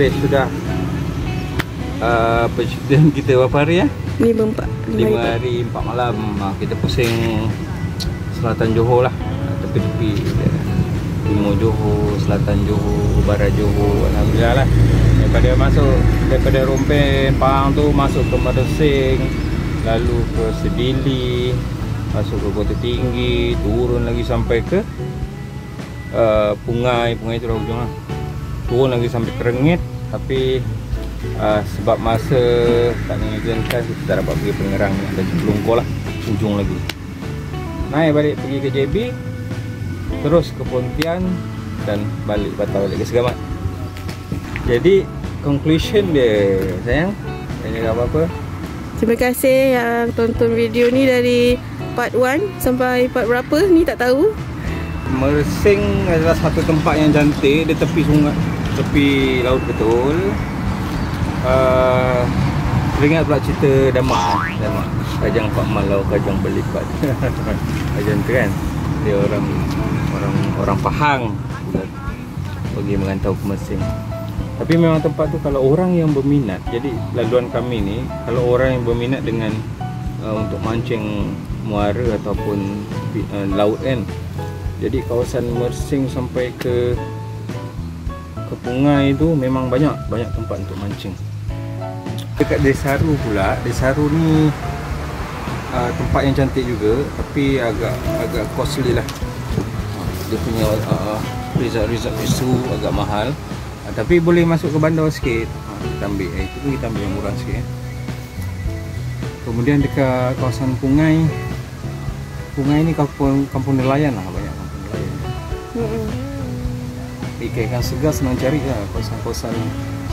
best sudah. Percutian kita berapa hari ya? 5 hari 4 malam. Kita pusing selatan Johor lah, tepi-tepi timur Johor, selatan Johor, barat Johor. Alhamdulillah lah. Daripada Rompen Pahang tu masuk ke Mersing, lalu ke Sedili, masuk ke Kota Tinggi, turun lagi sampai ke Pungai tu dah ujung lah. Turun lagi sampai ke Rengit, tapi sebab masa tak mengizinkan, kita tak dapat pergi Pengerang dan Jelungkor lah, ujung lagi. Naik balik pergi ke JB, terus ke Pontian dan batal balik ke Segamat. Jadi conclusion dia, sayang, tanya apa-apa. Terima kasih yang tonton video ni dari part 1 sampai part berapa ni tak tahu. Mersing adalah satu tempat yang cantik, dia tepi sungai, tepi laut betul. Teringat pula cerita Damak Kajang Pak Malau, Kajang Belipat. Kajang tu kan, dia orang Pahang pergi merantau ke Mersing. Tapi memang tempat tu kalau orang yang berminat, jadi laluan kami ni, kalau orang yang berminat dengan untuk mancing muara ataupun laut kan, jadi kawasan Mersing sampai ke Pungai tu memang banyak tempat untuk mancing. Dekat Desaru pula, Desaru ni tempat yang cantik juga, tapi agak costly lah. Dia punya resort itu agak mahal. Tapi boleh masuk ke bandar sikit. Kita ambil kita ambil yang murah sikit. Kemudian dekat kawasan Pungai ni kampung nelayan lah, banyak kampung nelayan. Ikan segar senang cari lah, kawasan-kawasan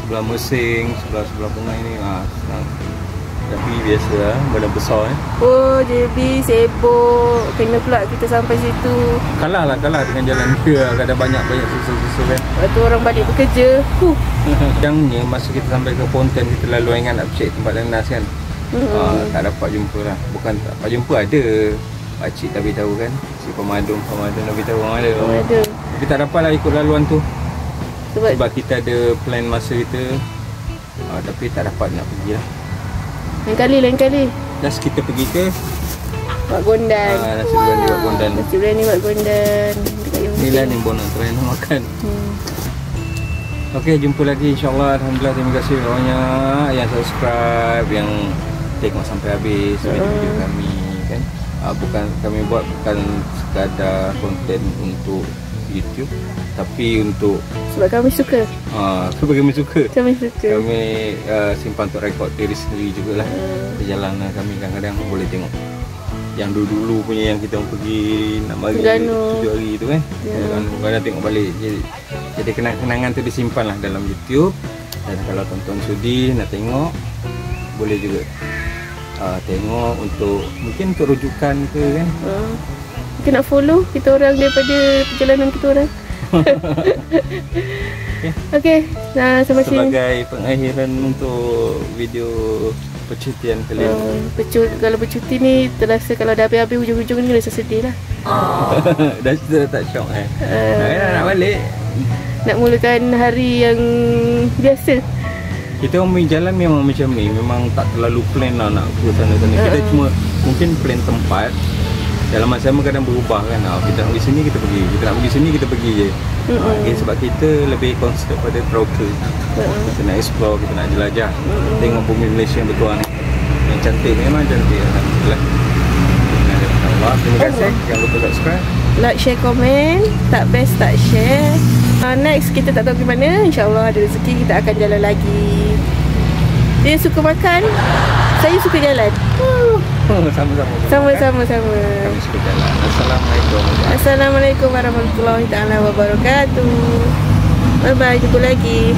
sebelah Mersing, sebelah Pungai ni senang. Tapi biasa lah, badan besar Oh, JB sibuk, kena pula kita sampai situ. Kalah dengan jalan dia, ada banyak susul kan. Lepas tu orang balik bekerja. Yang masa kita sampai ke Pontian, kita lalu ingat nak cek tempat Lenas kan. Tak dapat jumpa lah. Bukan tak dapat jumpa, ada pakcik tak beritahu kan, si pemadam tak beritahu orang ada. Tapi tak dapat lah ikut laluan tu sebab kita ada plan masa kita. Tapi tak dapat nak pergi lah. Lain kali Just kita pergi ke Wak Gondan. Nasi biryani Wak Gondan. Nasi biryani Wak Gondan. Inilah ni bon nak try nak makan. Okey, jumpa lagi insyaAllah. Alhamdulillah, terima kasih banyak yang subscribe, yang tengok sampai habis video-video kami kan. Kami buat bukan sekadar konten untuk YouTube, tapi untuk sebab kami suka. Sebab kami suka. Kami simpan untuk rekod diri sendiri jugalah. Perjalanan kami kadang-kadang boleh tengok yang dulu punya, yang kita pergi nak mari 7 hari tu kan. Kadang tengok balik. Jadi kenangan tu disimpan lah dalam YouTube. Dan kalau tonton sudi nak tengok, boleh juga tengok mungkin untuk rujukan ke kan. Mungkin nak follow kita orang daripada perjalanan kita orang. Okey. Nah, sebagai pengakhiran untuk video percutian kalian. Kalau bercuti ni terasa kalau dah habis hujung-hujung ni rasa sedih lah. Dah tak syok nak balik. Nak mulakan hari yang biasa. Kita orang jalan memang macam ni, memang tak terlalu plan lah nak ke sana-sana. Kita cuma mungkin plan tempat. Dalam masa sama kadang berubah kan. Kita nak pergi sini, kita pergi. Kita nak pergi sini, kita pergi je. Sebab kita lebih konsep pada travel. Kita nak explore, kita nak jelajah. Tengok bumi Malaysia yang betul ni. Yang cantik, memang cantik. Alhamdulillah. Terima kasih. Jangan lupa subscribe, like, share, komen. Tak best tak share. Next kita tak tahu ke mana. InsyaAllah ada rezeki kita akan jalan lagi. Dia suka makan, saya suka jalan. Sama-sama. Kami suka jalan. Assalamualaikum warahmatullahi wabarakatuh. Bye bye, jumpa lagi.